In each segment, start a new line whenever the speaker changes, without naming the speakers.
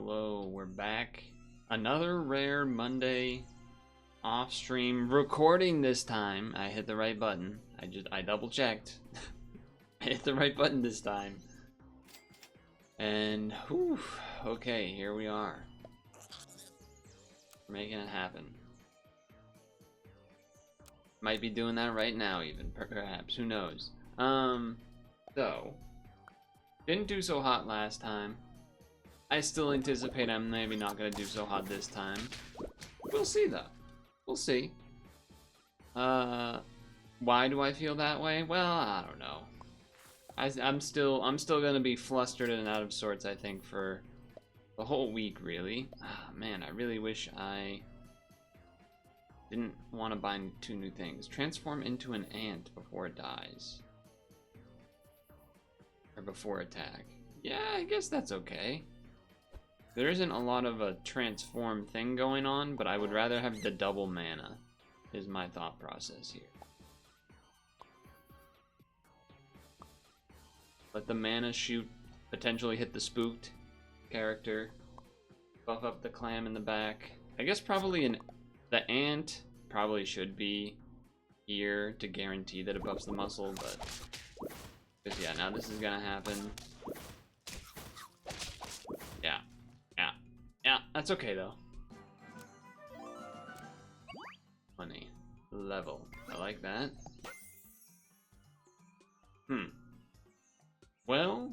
Hello, we're back. Another rare Monday off stream recording this time. I hit the right button. I double checked. I hit the right button this time. And whew, okay, here we are. We're making it happen. Might be doing that right now even, perhaps, who knows. So didn't do so hot last time. I still anticipate I'm maybe not gonna do so hot this time. We'll see though. We'll see. Why do I feel that way? Well, I don't know. I'm still gonna be flustered and out of sorts, I think, for the whole week, really. Ah, man, I really wish I didn't want to buy 2 new things. Transform into an ant before it dies. Or before attack. Yeah, I guess that's okay. There isn't a lot of a transform thing going on, but I would rather have the double mana, is my thought process here. Let the mana shoot, potentially hit the spooked character, buff up the clam in the back. I guess probably the ant probably should be here to guarantee that it buffs the muscle, but because yeah, now this is gonna happen. Yeah, that's okay though. Money. Level. I like that. Well,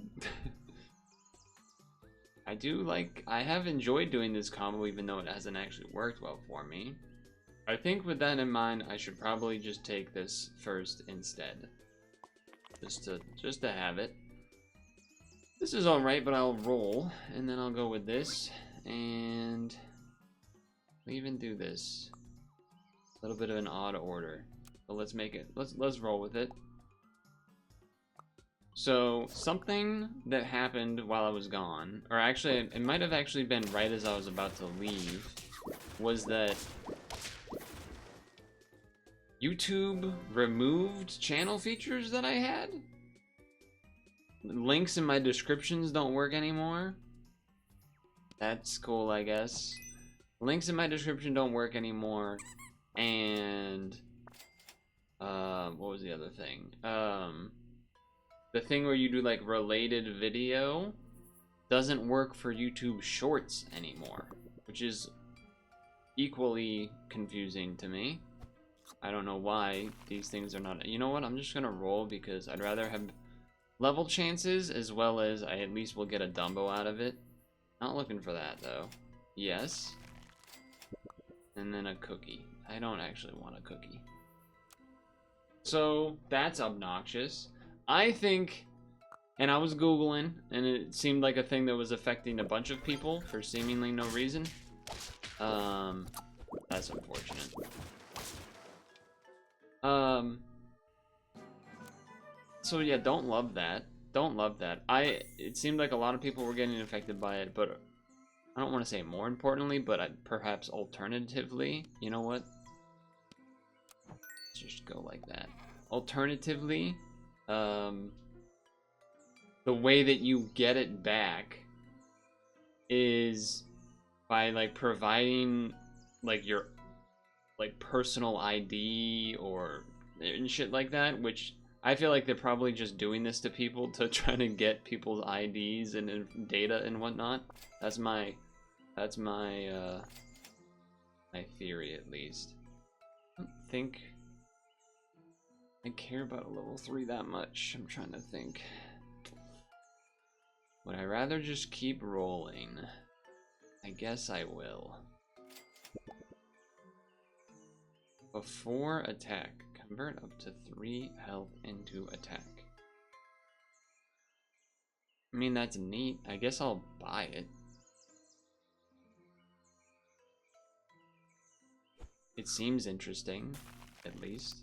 I have enjoyed doing this combo even though it hasn't actually worked well for me. I think with that in mind, I should probably just take this first instead. Just to have it. This is alright, but I'll roll, and then I'll go with this. And we even do this. A little bit of an odd order. But let's make it. Let's roll with it. So something that happened while I was gone, or actually it might have actually been right as I was about to leave, was that YouTube removed channel features that I had. Links in my descriptions don't work anymore. That's cool, I guess. Links in my description don't work anymore. And what was the other thing? The thing where you do like related video doesn't work for YouTube Shorts anymore, which is equally confusing to me. I don't know why these things are not. You know what? I'm just gonna roll because I'd rather have level chances as well as I at least will get a Dumbo out of it. Not looking for that though. Yes. And then a cookie. I don't actually want a cookie. So that's obnoxious. I think, and I was Googling, and it seemed like a thing that was affecting a bunch of people for seemingly no reason. That's unfortunate. So yeah, don't love that. Don't love that. It seemed like a lot of people were getting affected by it, but I don't want to say more importantly, but perhaps alternatively, you know what? Let's just go like that. Alternatively, the way that you get it back is by like providing like your like personal ID or and shit like that, which I feel like they're probably just doing this to people to try to get people's IDs and data and whatnot. That's my my theory, at least. I don't think I care about a level 3 that much. I'm trying to think. Would I rather just keep rolling? I guess I will. Before attack, convert up to 3 health into attack. I mean, that's neat. I guess I'll buy it. It seems interesting, at least.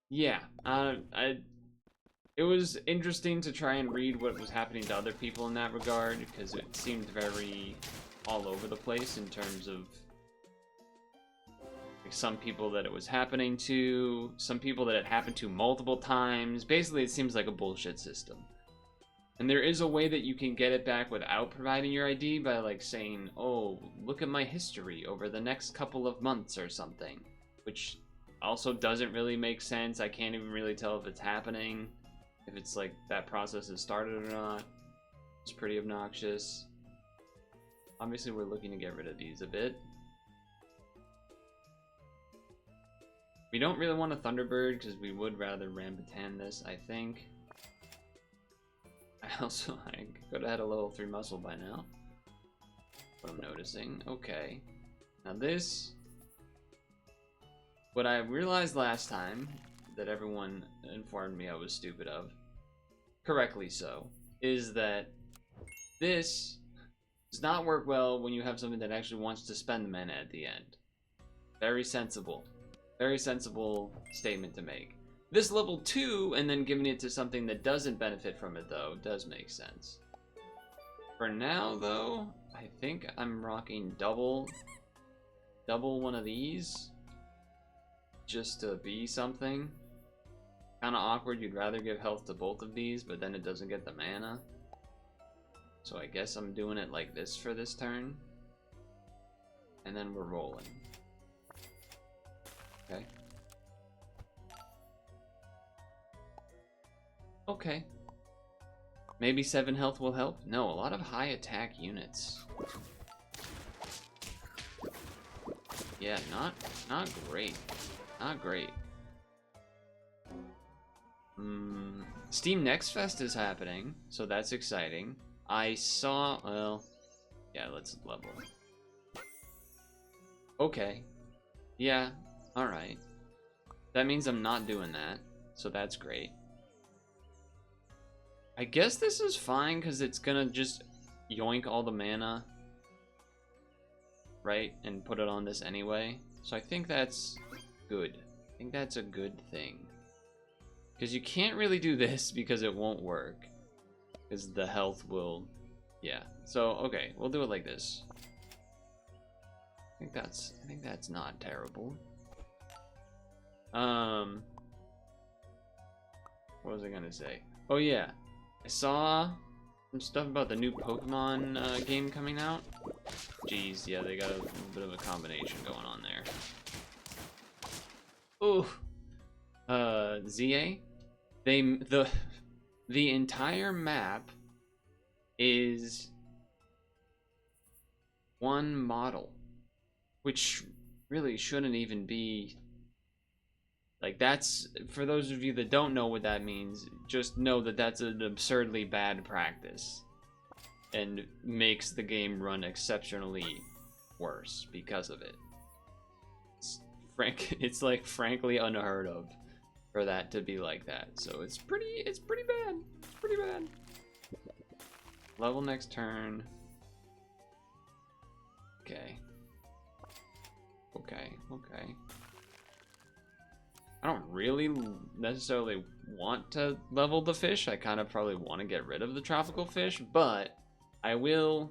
Yeah, it was interesting to try and read what was happening to other people in that regard, because it seemed very all over the place in terms of like some people that it was happening to, some people that it happened to multiple times. Basically, it seems like a bullshit system. And there is a way that you can get it back without providing your ID by like saying, oh, look at my history over the next couple of months or something. Which also doesn't really make sense. I can't even really tell if it's happening. If it's like that process has started or not. It's pretty obnoxious. Obviously we're looking to get rid of these a bit. We don't really want a Thunderbird because we would rather Rambutan this, I think. I could have had a level 3 muscle by now. What I'm noticing. Okay. Now this, what I realized last time that everyone informed me I was stupid of, correctly so, is that this does not work well when you have something that actually wants to spend the mana at the end. Very sensible. Very sensible statement to make. This level 2 and then giving it to something that doesn't benefit from it though does make sense. For now though, I think I'm rocking double one of these just to be something. Kind of awkward, you'd rather give health to both of these, but then it doesn't get the mana. So I guess I'm doing it like this for this turn. And then we're rolling. Okay. Okay. Maybe 7 health will help? No, a lot of high attack units. Yeah, not great. Not great. Steam Next Fest is happening, so that's exciting. I saw, well, yeah, let's level. Okay. Yeah, alright. That means I'm not doing that, so that's great. I guess this is fine because it's gonna just yoink all the mana, right? And put it on this anyway. So I think that's good. I think that's a good thing. Because you can't really do this because it won't work. Because the health will, yeah. So, okay, we'll do it like this. I think that's not terrible. What was I gonna say? Oh yeah. I saw some stuff about the new Pokemon game coming out. Jeez, yeah, they got a little bit of a combination going on there. Ooh. ZA? The entire map is one model, which really shouldn't even be. Like, that's, for those of you that don't know what that means, just know that that's an absurdly bad practice. And makes the game run exceptionally worse because of it. It's like frankly unheard of for that to be like that. So it's pretty bad. It's pretty bad. Level next turn. Okay. Okay. I don't really necessarily want to level the fish. I kind of probably want to get rid of the tropical fish, but I will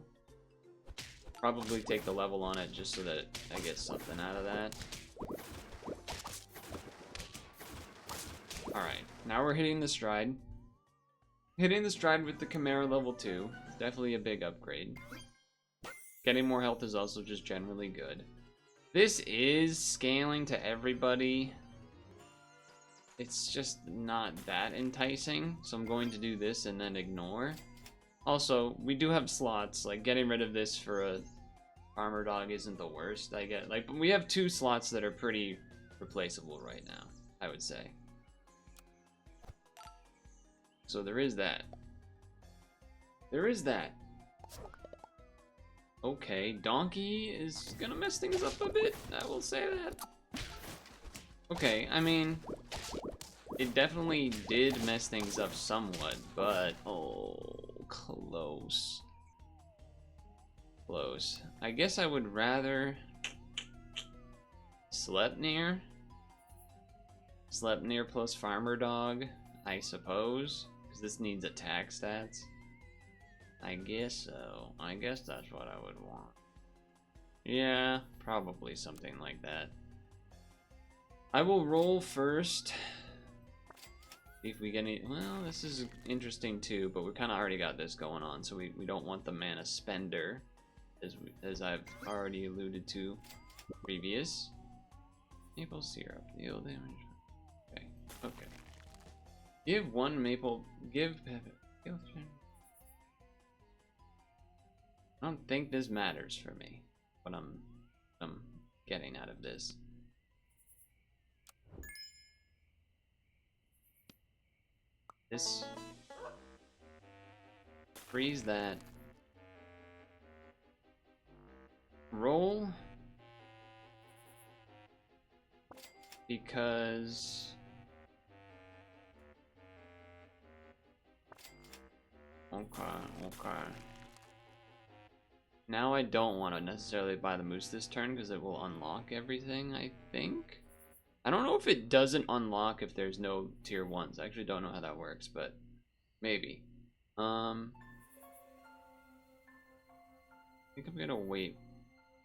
probably take the level on it just so that I get something out of that. Alright, now we're hitting the stride. Hitting the stride with the Chimera level 2. Definitely a big upgrade. Getting more health is also just generally good. This is scaling to everybody. It's just not that enticing, so I'm going to do this and then ignore. Also, we do have slots, like getting rid of this for a farmer dog isn't the worst. I get, like, we have 2 slots that are pretty replaceable right now, I would say. So there is that. There is that. Okay, Donkey is gonna mess things up a bit, I will say that. Okay, I mean, it definitely did mess things up somewhat, but oh, close. Close. I guess I would rather Sleipnir. Sleipnir plus Farmer Dog, I suppose, because this needs attack stats. I guess so. I guess that's what I would want. Yeah, probably something like that. I will roll first. If we get any, well, this is interesting too, but we kind of already got this going on, so we don't want the mana spender, as I've already alluded to previous. Maple syrup, deal damage. Okay, okay. Give one maple, give. I don't think this matters for me. What I'm getting out of this. This. Freeze that. Roll. Because. Okay, okay. Now I don't want to necessarily buy the moose this turn because it will unlock everything, I think. I don't know if it doesn't unlock if there's no tier 1s. I actually don't know how that works, but maybe. I think I'm gonna wait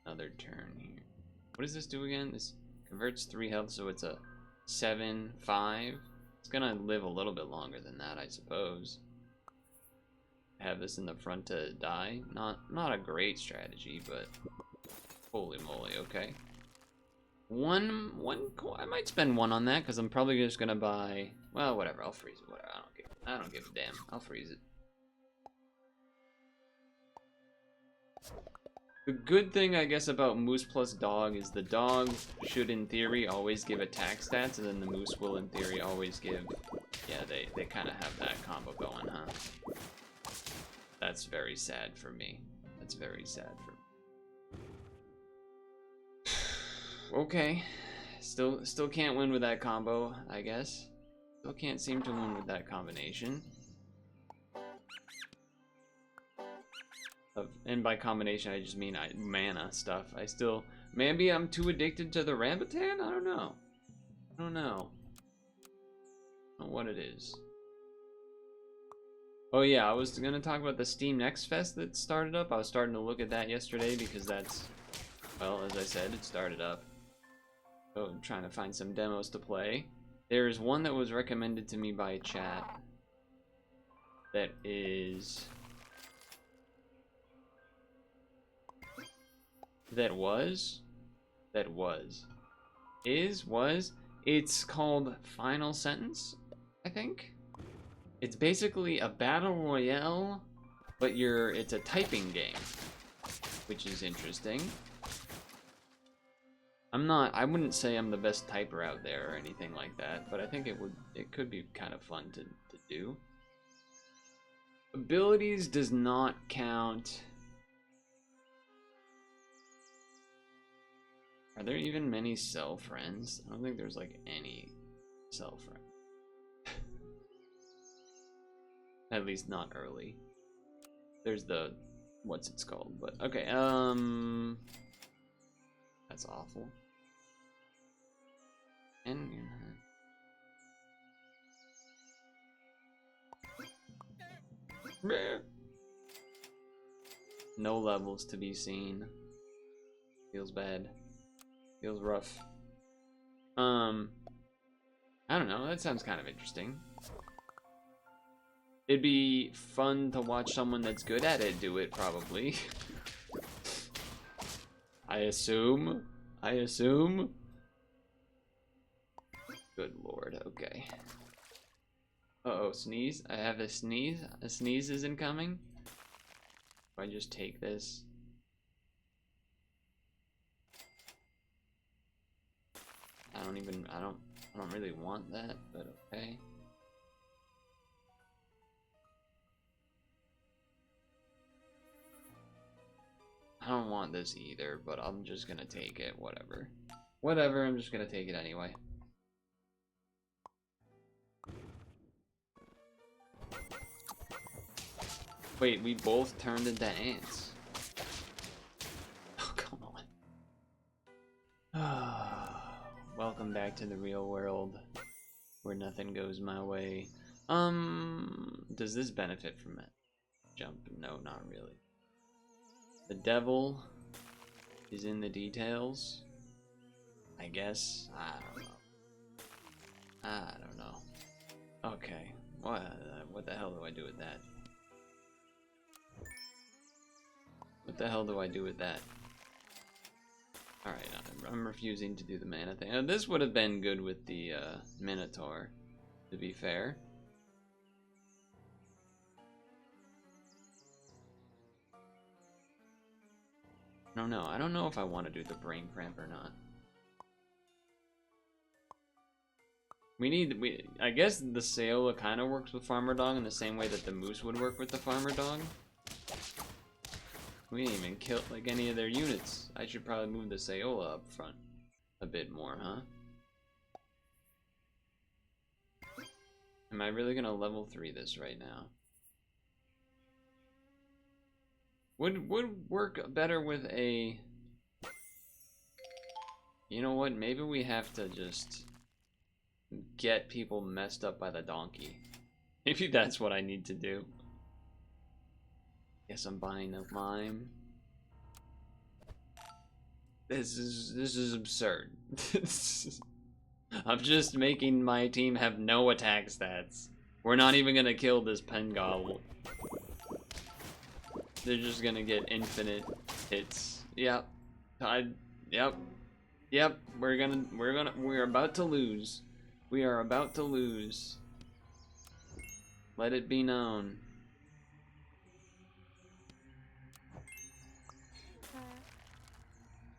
another turn here. What does this do again? This converts 3 health, so it's a 7/5. It's gonna live a little bit longer than that, I suppose. Have this in the front to die. Not a great strategy, but holy moly, okay. I might spend 1 on that because I'm probably just gonna buy. Well, whatever. I'll freeze it. Whatever. I don't give a damn. I'll freeze it. The good thing, I guess, about moose plus dog is the dog should, in theory, always give attack stats, and then the moose will, in theory, always give. Yeah, they kind of have that combo going, huh? That's very sad for me. That's very sad for me. Okay. Still can't win with that combo, I guess. Still can't seem to win with that combination. And by combination, I just mean mana stuff. Maybe I'm too addicted to the Rambutan? I don't know. I don't know what it is. Oh yeah, I was gonna talk about the Steam Next Fest that started up. I was starting to look at that yesterday because that's, well, as I said, it started up. So I'm trying to find some demos to play. There's one that was recommended to me by chat that is... It's called Final Sentence, I think. It's basically a battle royale, but it's a typing game, which is interesting. I wouldn't say I'm the best typer out there or anything like that, but I think it could be kind of fun to do. Abilities does not count. Are there even many cell friends? I don't think there's like any cell friends. At least not early. There's the what's it's called, but okay, that's awful. And no levels to be seen. Feels bad. Feels rough. I don't know, that sounds kind of interesting. It'd be fun to watch someone that's good at it do it, probably. I assume. Good lord, okay. Uh-oh, sneeze. I have a sneeze. A sneeze is incoming. If I just take this. I don't really want that, but okay. I don't want this either, but I'm just gonna take it, whatever. Whatever, I'm just gonna take it anyway. Wait, we both turned into ants. Oh, come on. Welcome back to the real world, where nothing goes my way. Does this benefit from it? Jump? No, not really. The devil is in the details, I guess. I don't know. Okay. What the hell do I do with that? What the hell do I do with that? Alright, I'm refusing to do the mana thing. This would have been good with the Minotaur, to be fair. I don't know. I don't know if I want to do the brain cramp or not. I guess the Saola kind of works with Farmer Dog in the same way that the Moose would work with the Farmer Dog. We didn't even kill like any of their units. I should probably move the Saola up front a bit more, huh? Am I really gonna level 3 this right now? Would work better with a... You know what? Maybe we have to just get people messed up by the donkey. Maybe that's what I need to do. Guess I'm buying a lime. This is absurd. I'm just making my team have no attack stats. We're not even gonna kill this Pengobble. They're just gonna get infinite hits. Yep. Yep. We're about to lose. We are about to lose. Let it be known.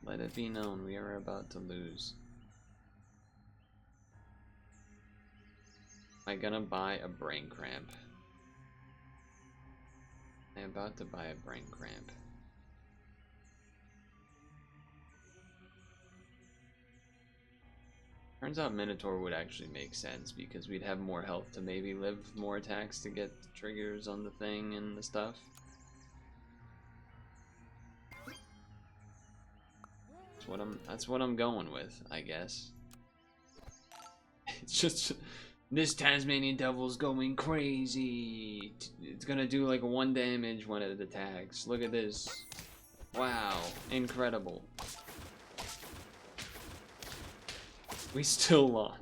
Let it be known, we are about to lose. Am I gonna buy a brain cramp? I'm about to buy a brain cramp. Turns out Minotaur would actually make sense because we'd have more health to maybe live more attacks to get the triggers on the thing and the stuff. That's what I'm going with, I guess. It's just this Tasmanian Devil's going crazy. It's gonna do like 1 damage when it attacks. Look at this. Wow, incredible. We still lost.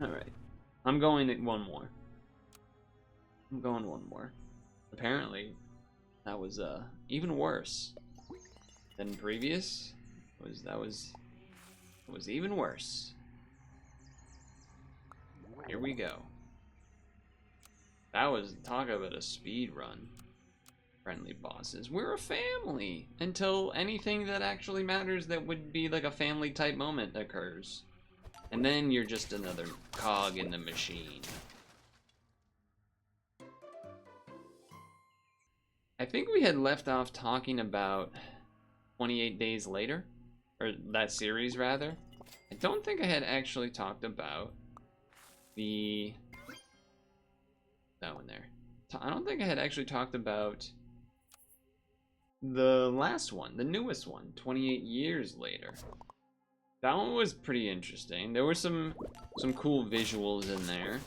Alright. I'm going at 1 more. I'm going 1 more. Apparently, that was even worse than previous. That was even worse. Here we go. That was talk about a speed run. Friendly bosses. We're a family until anything that actually matters that would be like a family type moment occurs. And then you're just another cog in the machine. I think we had left off talking about 28 Days Later, or that series rather. I don't think I had actually talked about that one there. I don't think I had actually talked about the last one, the newest one, 28 Years Later. That one was pretty interesting. There were some cool visuals in there.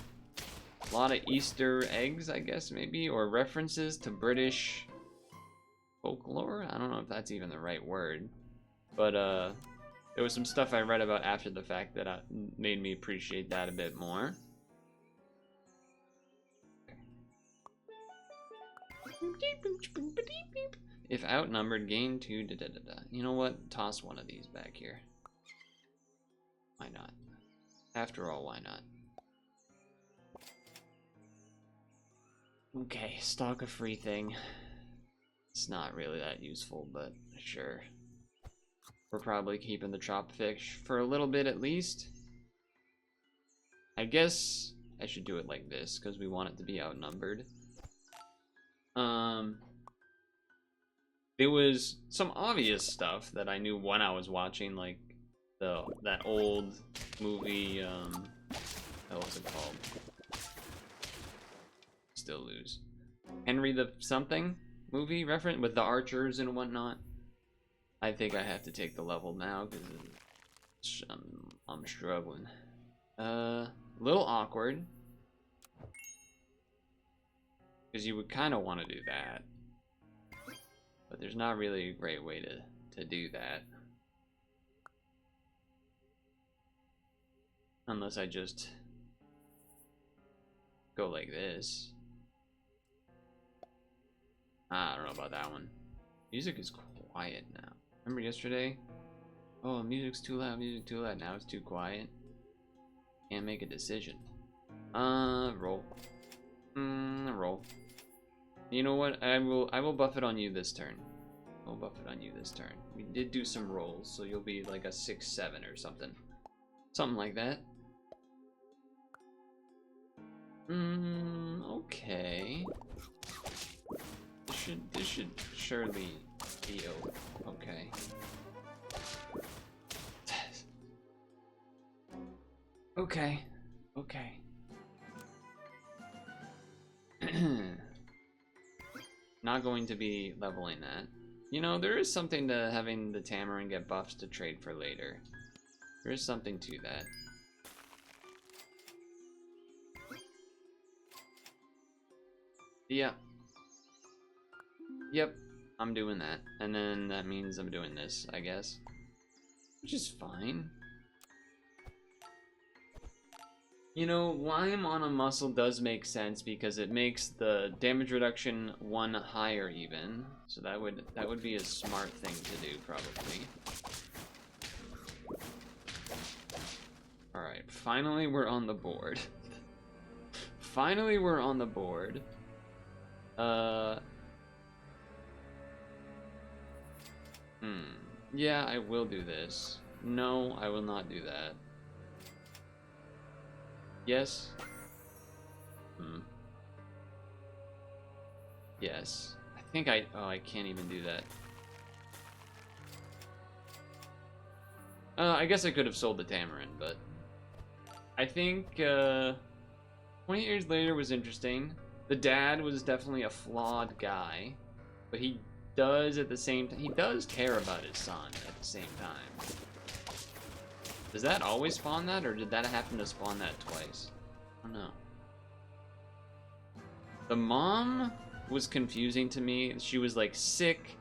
A lot of Easter eggs, I guess, maybe, or references to British folklore. I don't know if that's even the right word. But there was some stuff I read about after the fact that made me appreciate that a bit more. If outnumbered, gain 2 da-da-da-da. You know what? Toss one of these back here. Why not? After all, why not? Okay, stock a free thing. It's not really that useful, but sure. We're probably keeping the chop fish for a little bit at least. I guess I should do it like this because we want it to be outnumbered. There was some obvious stuff that I knew when I was watching, like that old movie, what was it called? Still lose. Henry the something movie reference with the archers and whatnot. I think I have to take the level now because I'm struggling. A little awkward because you would kind of want to do that, but there's not really a great way to do that. Unless I just go like this. I don't know about that one. Music is quiet now. Remember yesterday? Oh, music's too loud, music too loud. Now it's too quiet. Can't make a decision. Roll. Roll. You know what? I will buff it on you this turn. I'll buff it on you this turn. We did do some rolls, so you'll be like a 6-7 or something. Something like that. Okay. This should surely be okay. Okay. Okay. Not going to be leveling that. You know, there is something to having the Tamarin get buffs to trade for later. There is something to that. Yeah. Yep, I'm doing that. And then that means I'm doing this, I guess. Which is fine. You know, Lime on a muscle does make sense because it makes the damage reduction 1 higher even. So that would be a smart thing to do, probably. Alright, finally we're on the board. Finally we're on the board. Yeah, I will do this. No, I will not do that. Yes. Yes. I think I can't even do that. I guess I could have sold the Tamarin, but I think 20 years later was interesting. The dad was definitely a flawed guy, but he does at the same time, he does care about his son at the same time. Does that always spawn that, or did that happen to spawn that twice? I don't know. The mom was confusing to me. She was like sick,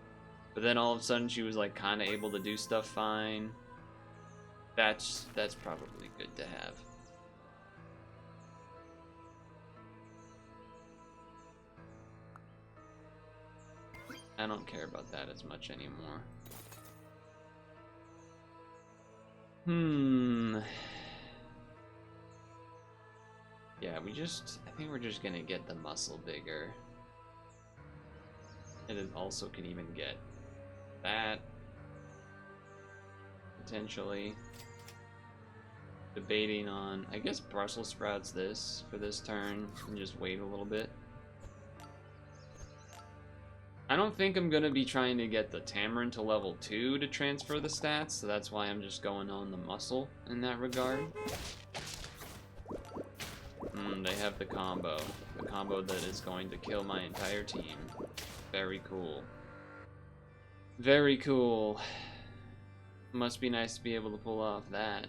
but then all of a sudden she was like kind of able to do stuff fine. That's probably good to have. I don't care about that as much anymore. Yeah, I think we're just gonna get the muscle bigger. And it also can even get that. Potentially. Debating on, I guess Brussels sprouts this for this turn and just wait a little bit. I don't think I'm gonna be trying to get the Tamarin to level 2 to transfer the stats, so that's why I'm just going on the muscle in that regard. They have the combo that is going to kill my entire team. Very cool. Very cool. Must be nice to be able to pull off that.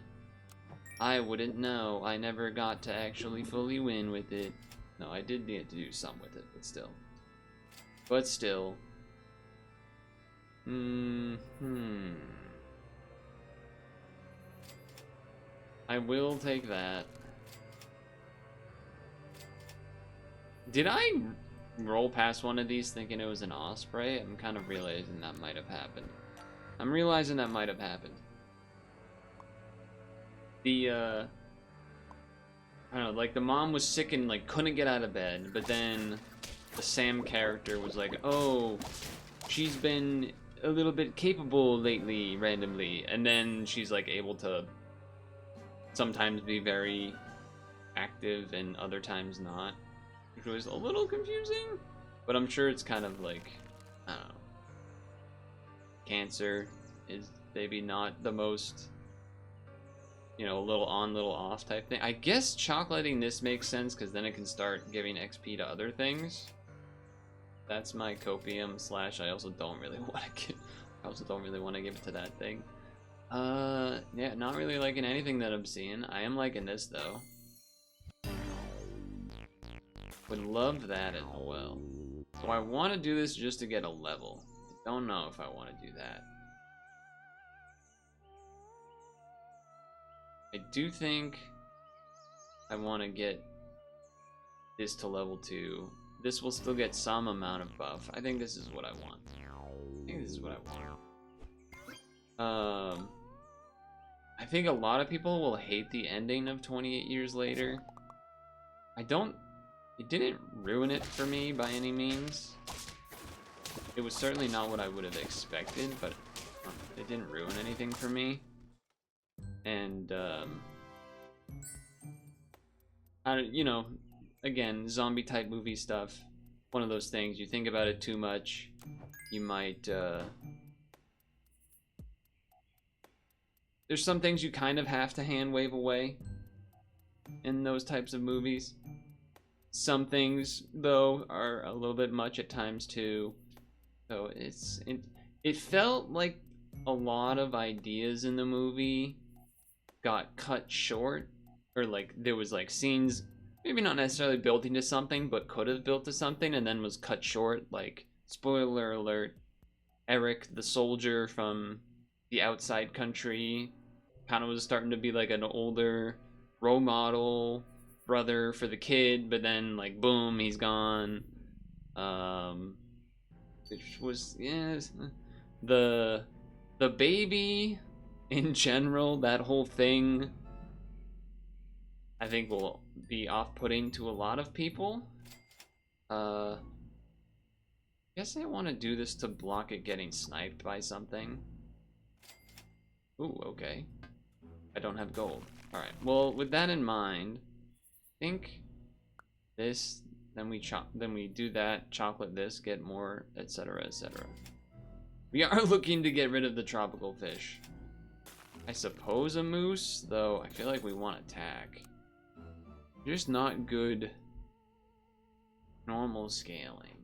I wouldn't know. I never got to actually fully win with it. No, I did need to do some with it, but still. But still. I will take that. Did I roll past one of these thinking it was an Osprey? I'm kind of realizing that might have happened. I'm realizing that might have happened. The, I don't know, like the mom was sick and like couldn't get out of bed, but then the Sam character was like, oh, she's been a little bit capable lately, randomly, and then she's like able to sometimes be very active and other times not, which was a little confusing, but I'm sure it's kind of like, I don't know, Cancer is maybe not the most, you know, a little on, little off type thing. I guess chocolating this makes sense because then it can start giving XP to other things. That's my copium slash. I also don't really want to give. I also don't really want to give it to that thing. Yeah, not really liking anything that I'm seeing. I am liking this though. Would love that as well. So I want to do this just to get a level. I don't know if I want to do that. I do think I want to get this to level 2. This will still get some amount of buff. I think this is what I want. I think a lot of people will hate the ending of 28 Years Later. It didn't ruin it for me by any means. It was certainly not what I would have expected, but it didn't ruin anything for me. And, you know, again, zombie type movie stuff, one of those things, you think about it too much, you might, there's some things you kind of have to hand wave away in those types of movies. Some things, though, are a little bit much at times too. So it felt like a lot of ideas in the movie got cut short, or like there was like scenes maybe not necessarily built into something, but could have built to something and then was cut short. Like, spoiler alert, Eric, the soldier from the outside country, kind of was starting to be like an older role model brother for the kid, but then like boom, he's gone. Which was, yeah, the baby in general, that whole thing, I think will be off-putting to a lot of people. I guess I want to do this to block it getting sniped by something. Ooh, okay. I don't have gold. Alright, well, with that in mind, I think this, then we do that, chocolate this, get more, etc., etc. We are looking to get rid of the tropical fish. I suppose a moose, though I feel like we want attack. Just not good normal scaling.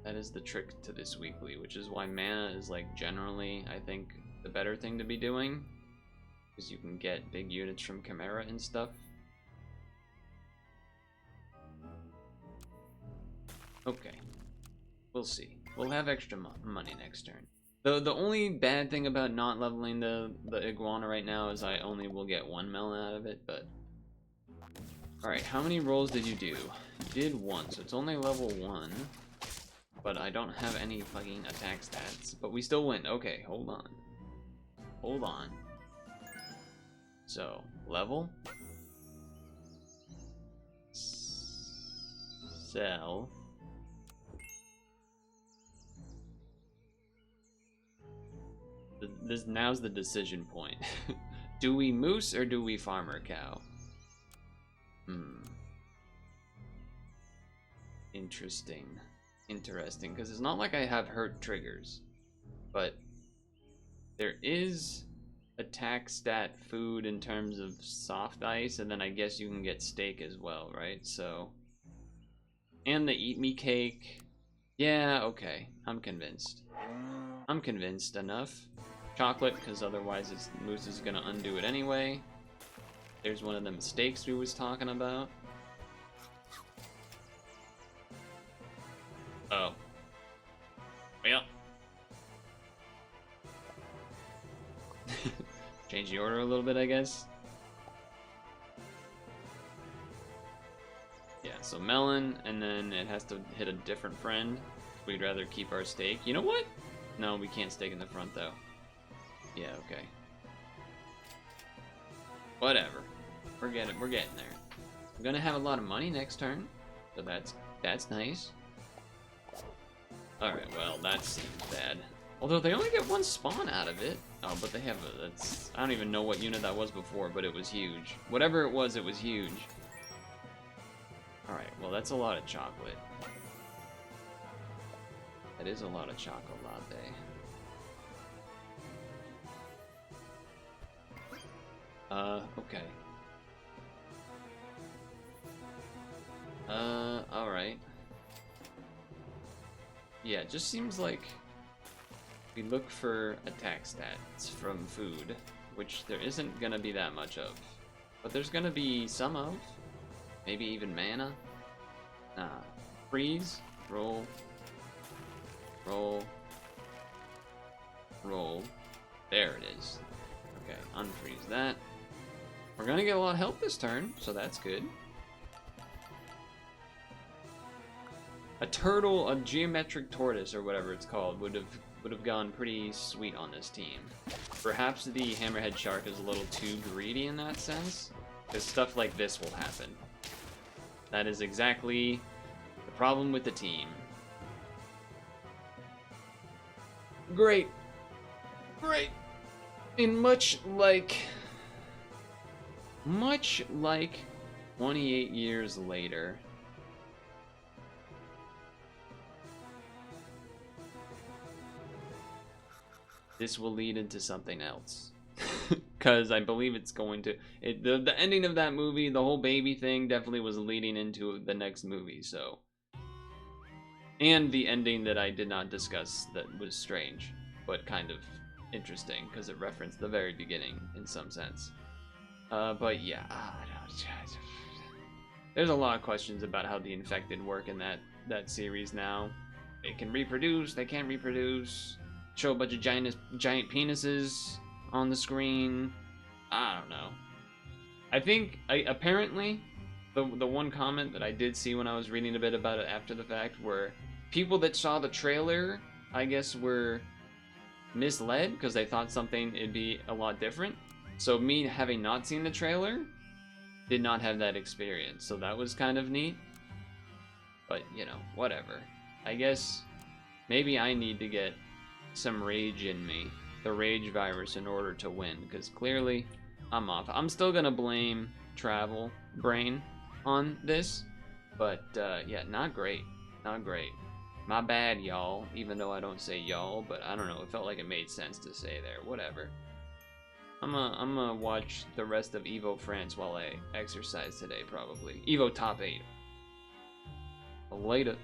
That is the trick to this weekly, which is why mana is like generally, I think, the better thing to be doing. Because you can get big units from Chimera and stuff. Okay. We'll see. We'll have extra money next turn. The only bad thing about not leveling the iguana right now is I only will get 1 melon out of it, but... Alright, how many rolls did you do? You did 1, so it's only level 1. But I don't have any fucking attack stats. But we still win. Okay, hold on. Hold on. So, level. Sell. Now's the decision point. Do we moose or do we farmer cow? Interesting. Interesting, because it's not like I have hurt triggers, but there is attack stat food in terms of soft ice, and then I guess you can get steak as well, right? So, and the eat me cake. Yeah, okay, I'm convinced. I'm convinced enough. Chocolate, because otherwise moose is gonna undo it anyway. There's one of the mistakes we was talking about. Oh. Well. Change the order a little bit, I guess. Yeah, so melon, and then it has to hit a different friend. We'd rather keep our steak. You know what? No, we can't steak in the front, though. Yeah, okay. Whatever. We're getting there. I'm gonna have a lot of money next turn, so that's nice. Alright, well, that's bad. Although they only get 1 spawn out of it. Oh, but they have I don't even know what unit that was before, but it was huge. Whatever it was huge. Alright, well, that's a lot of chocolate. That is a lot of chocolate. Okay. Alright. Yeah, it just seems like we look for attack stats from food, which there isn't gonna be that much of. But there's gonna be some of. Maybe even mana. Freeze, roll, roll, roll. There it is. Okay, unfreeze that. We're gonna get a lot of help this turn, so that's good. A turtle, a geometric tortoise, or whatever it's called, would have gone pretty sweet on this team. Perhaps the hammerhead shark is a little too greedy in that sense, because stuff like this will happen. That is exactly the problem with the team. Great. Great. And much like 28 years later, this will lead into something else. Because I believe it's going to... the ending of that movie, the whole baby thing, definitely was leading into the next movie, so... And the ending that I did not discuss that was strange, but kind of interesting, because it referenced the very beginning, in some sense. But yeah... There's a lot of questions about how the infected work in that series now. They can reproduce, they can't reproduce... Show a bunch of giant penises on the screen. I don't know. I think apparently the one comment that I did see when I was reading a bit about it after the fact were people that saw the trailer, I guess, were misled because they thought it'd be a lot different. So me having not seen the trailer did not have that experience. So that was kind of neat. But, you know, whatever. I guess maybe I need to get some rage in me, the rage virus, in order to win, because clearly I'm off. I'm still gonna blame travel brain on this, but yeah, not great, not great. My bad, y'all, even though I don't say y'all, but I don't know, it felt like it made sense to say there. Whatever. I'm gonna watch the rest of Evo France while I exercise today, probably. Evo top 8. Later.